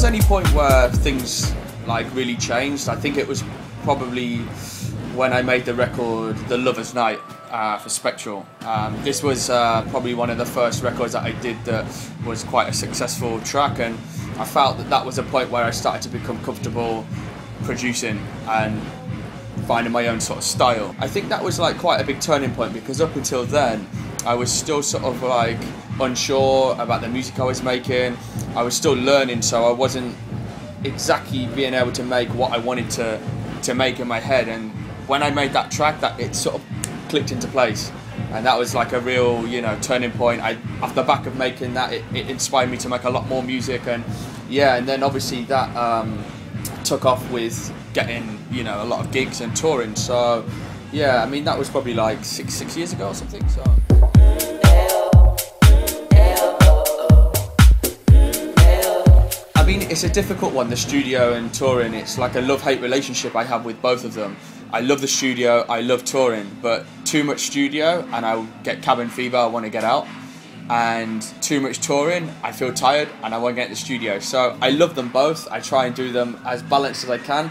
was any point where things like really changed. I think it was probably when I made the record The Lover's Night for Spectral. This was probably one of the first records that I did that was quite a successful track, and I felt that that was a point where I started to become comfortable producing and finding my own sort of style. I think that was like quite a big turning point, because up until then I was still sort of like unsure about the music I was making. I was still learning, so I wasn't exactly being able to make what I wanted to make in my head. And when I made that track, that it sort of clicked into place, and that was like a real, you know, turning point. Off the back of making that, it inspired me to make a lot more music, and yeah, and then obviously that took off with getting, you know, a lot of gigs and touring. So yeah, I mean, that was probably like six years ago or something. So I mean, it's a difficult one, the studio and touring. It's like a love-hate relationship I have with both of them. I love the studio, I love touring, but too much studio and I'll get cabin fever, I want to get out. And too much touring, I feel tired and I won't get in the studio. So I love them both. I try and do them as balanced as I can.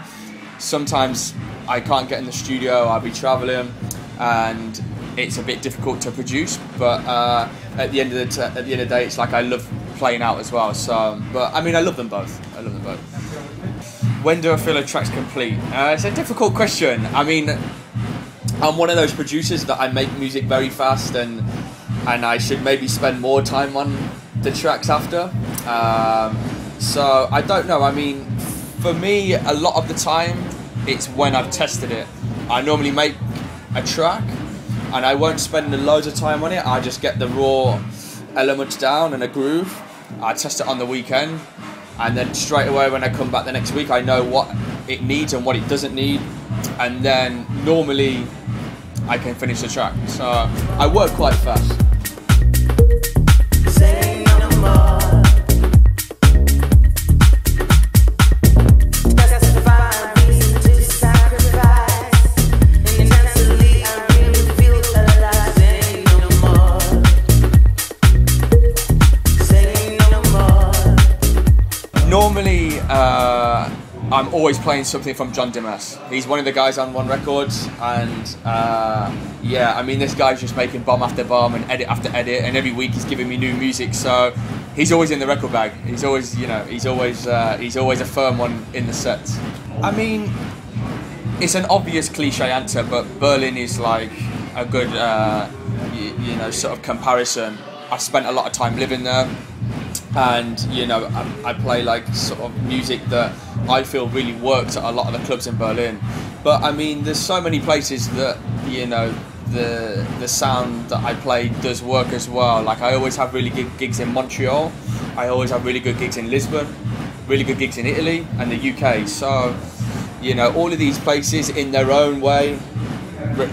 Sometimes I can't get in the studio, I'll be traveling and it's a bit difficult to produce, but at the end of the day, it's like I love playing out as well. So, but I mean, I love them both. I love them both. When do I feel a track's complete? It's a difficult question. I mean, I'm one of those producers that I make music very fast, and I should maybe spend more time on the tracks after. So I don't know. I mean, for me, a lot of the time, it's when I've tested it. I normally make a track, and I won't spend loads of time on it. I just get the raw elements down and a groove. I test it on the weekend, and then straight away when I come back the next week, I know what it needs and what it doesn't need, and then normally I can finish the track. So I work quite fast. Normally, I'm always playing something from John Dimas. He's one of the guys on One Records, and yeah, I mean, this guy's just making bomb after bomb and edit after edit, and every week he's giving me new music. So he's always in the record bag. He's always, you know, he's always a firm one in the sets. I mean, it's an obvious cliche answer, but Berlin is like a good, you know, sort of comparison. I've spent a lot of time living there. And you know, I play like sort of music that I feel really works at a lot of the clubs in Berlin. But I mean, there's so many places that, you know, the sound that I play does work as well. Like I always have really good gigs in Montreal. I always have really good gigs in Lisbon, really good gigs in Italy and the UK. So, you know, all of these places in their own way,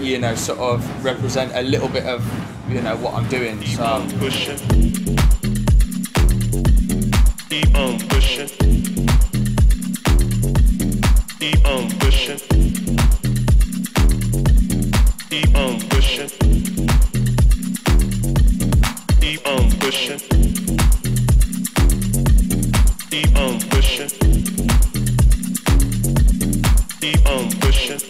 you know, sort of represent a little bit of, you know, what I'm doing. So. Keep on pushing. Keep on pushing. Keep on pushing. Keep on pushing. Keep on pushing. Keep on pushing.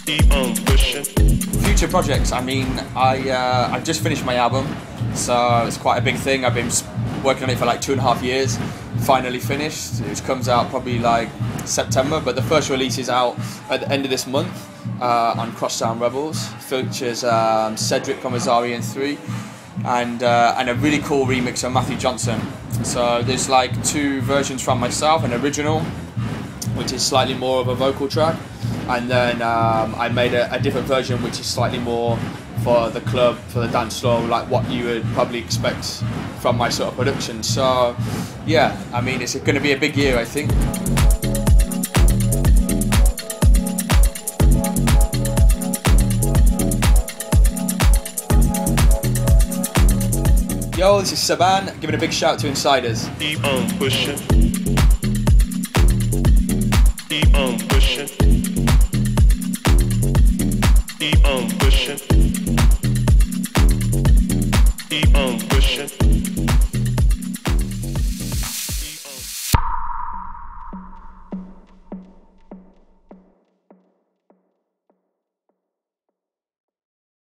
Keep on pushing. Future projects. I mean, I've just finished my album. So it's quite a big thing. I've been working on it for like 2.5 years. Finally finished. It comes out probably like September, but the first release is out at the end of this month on Crosstown Rebels. Features Cedric from Azarian 3 and a really cool remix of Matthew Johnson. So there's like 2 versions from myself, an original, which is slightly more of a vocal track, and then I made a different version which is slightly more for the club, for the dance floor, like what you would probably expect from my sort of production. So yeah, I mean, it's going to be a big year, I think. Yo, this is Subb-an, giving a big shout to Insiders. Keep on pushing. Keep on pushing. Keep on pushing.